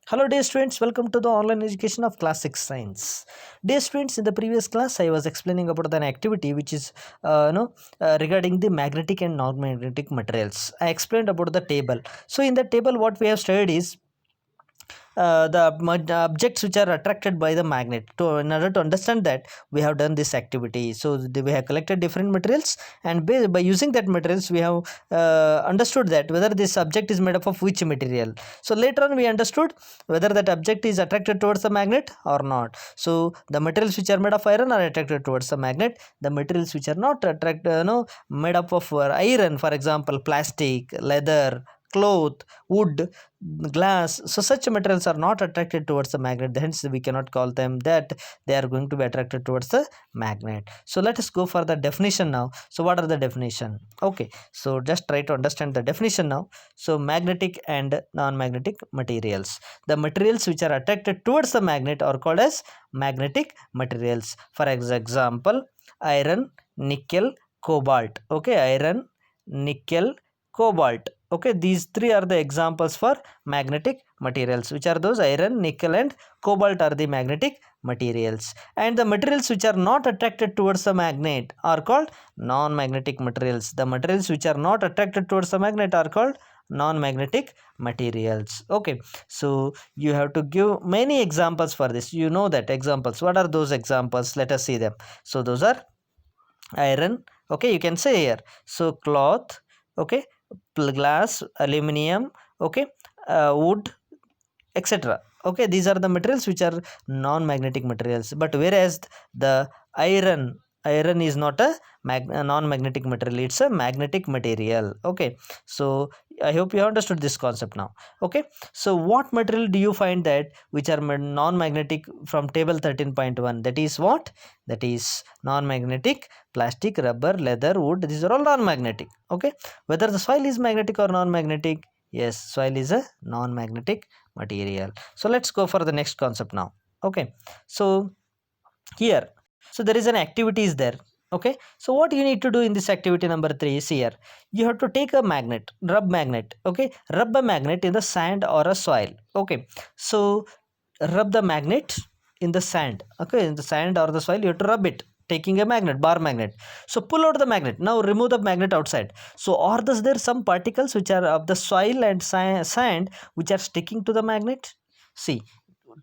Hello dear students, welcome to the online education of class 6 science. Dear students, in the previous class I was explaining about an activity which is regarding the magnetic and non-magnetic materials. I explained about the table. So in the table what we have studied is the objects which are attracted by the magnet. In order to understand that, we have done this activity. So we have collected different materials, and by using that materials we have understood that whether this object is made up of which material. So later on we understood whether that object is attracted towards the magnet or not. So the materials which are made of iron are attracted towards the magnet. The materials which are not made up of iron, for example plastic, leather, cloth, wood, glass, so such materials are not attracted towards the magnet, hence we cannot call them that they are going to be attracted towards the magnet. So let us go for the definition now. So what are the definition? Okay, so just try to understand the definition now. So magnetic and non-magnetic materials, the materials which are attracted towards the magnet are called as magnetic materials. For example, iron, nickel, cobalt. Okay, iron, nickel, cobalt. Okay, these three are the examples for magnetic materials. Which are those? Iron, nickel and cobalt are the magnetic materials. And the materials which are not attracted towards the magnet are called non-magnetic materials. The materials which are not attracted towards the magnet are called non-magnetic materials. Okay, so you have to give many examples for this. You know that examples. What are those examples? Let us see them. So those are iron. Okay, you can say here. So cloth. Okay, glass, aluminum, okay, wood, etc. Okay, these are the materials which are non-magnetic materials. But whereas the iron is not a non-magnetic material, it's a magnetic material. Okay, so I hope you understood this concept now. Okay, so what material do you find that which are non-magnetic from table 13.1? That is what? That is non-magnetic: plastic, rubber, leather, wood. These are all non-magnetic. Okay, whether the soil is magnetic or non-magnetic? Yes, soil is a non-magnetic material. So let's go for the next concept now. Okay, so here, so there is an activity is there. Okay, so what you need to do in this activity number 3 is here, you have to take a magnet, rub magnet. Okay, rub a magnet in the sand or a soil. Okay, so rub the magnet in the sand. Okay, in the sand or the soil you have to rub it, taking a magnet, bar magnet. So pull out the magnet. Now remove the magnet outside. So are there some particles which are of the soil and sand which are sticking to the magnet? See,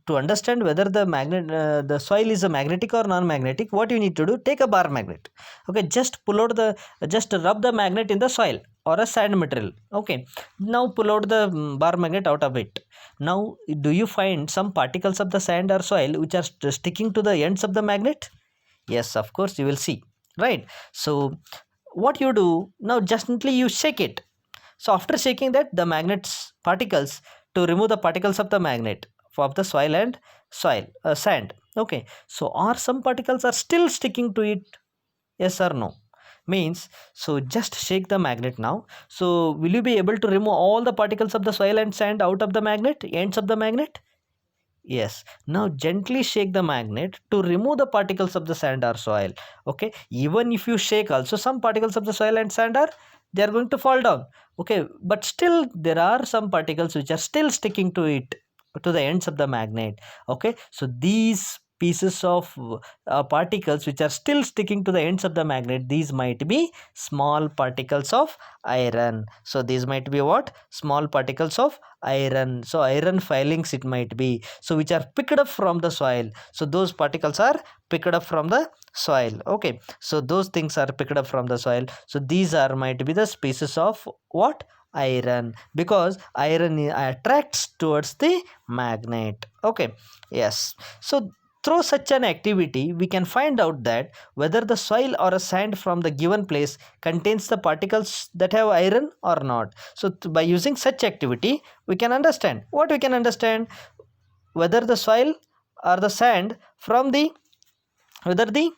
to understand whether the magnet the soil is a magnetic or non-magnetic, what you need to do, take a bar magnet. Okay, just rub the magnet in the soil or a sand material. Okay, now pull out the bar magnet out of it. Now do you find some particles of the sand or soil which are sticking to the ends of the magnet? Yes, of course you will see, right? So what you do now, gently you shake it. So after shaking that, the magnet's particles, to remove the particles of the magnet of the soil and sand. Okay, so are some particles are still sticking to it? Yes or no? Means, so just shake the magnet now. So will you be able to remove all the particles of the soil and sand out of the magnet, ends of the magnet? Yes. Now gently shake the magnet to remove the particles of the sand or soil. Okay. Even if you shake also, some particles of the soil and sand are, they are going to fall down. Okay. But still there are some particles which are still sticking to it, to the ends of the magnet. Okay. So these pieces of particles which are still sticking to the ends of the magnet, these might be small particles of iron. So these might be what? Small particles of iron. So iron filings it might be, so which are picked up from the soil. So those particles are picked up from the soil. Okay, so those things are picked up from the soil. So these are might be the species of what? Iron, because iron attracts towards the magnet. Okay, yes. So through such an activity we can find out that whether the soil or a sand from the given place contains the particles that have iron or not. So by using such activity we can understand what? We can understand whether the soil or the sand from the, whether the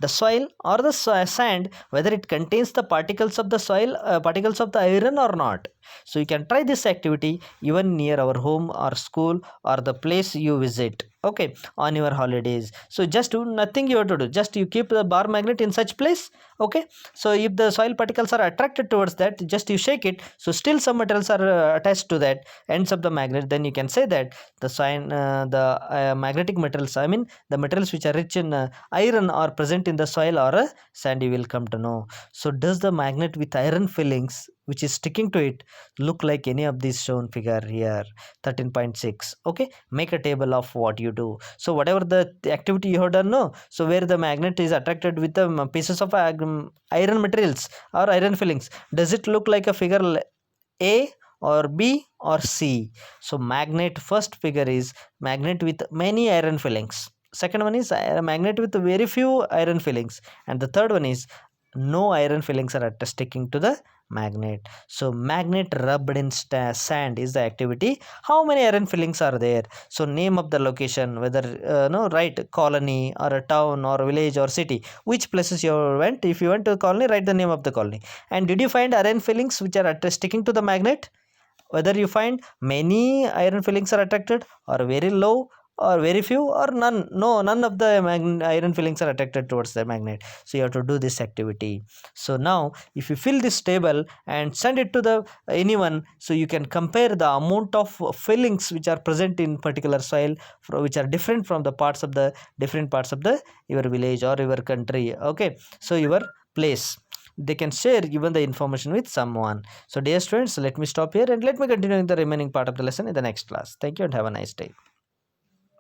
soil or the sand, whether it contains the particles of the soil, particles of the iron or not. So you can try this activity even near our home or school or the place you visit, okay, on your holidays. So just do nothing you have to do, just you keep the bar magnet in such place, okay. So if the soil particles are attracted towards that, just you shake it, so still some materials are attached to that ends of the magnet, then you can say that the magnetic materials, I mean the materials which are rich in iron are present in the soil or sand, you will come to know. So does the magnet with iron fillings which is sticking to it look like any of these shown figure here? 13.6, okay. Make a table of what you do. So whatever the activity you have done, no, so where the magnet is attracted with the pieces of iron materials or iron fillings, does it look like a figure A or B or C? So magnet, first figure is magnet with many iron fillings, second one is magnet with very few iron fillings, and the third one is no iron fillings are sticking to the magnet. So magnet rubbed in sand is the activity. How many iron fillings are there? So name of the location, whether no, right, colony or a town or village or city, which places you went. If you went to a colony, write the name of the colony. And did you find iron fillings which are sticking to the magnet? Whether you find many iron fillings are attracted or very low or very few or none, no, none of the iron fillings are attracted towards the magnet. So you have to do this activity. So now if you fill this table and send it to the anyone, so you can compare the amount of fillings which are present in particular soil, which are different from the parts of the different parts of the your village or your country, okay, so your place. They can share given the information with someone. So dear students, let me stop here and let me continue in the remaining part of the lesson in the next class. Thank you and have a nice day.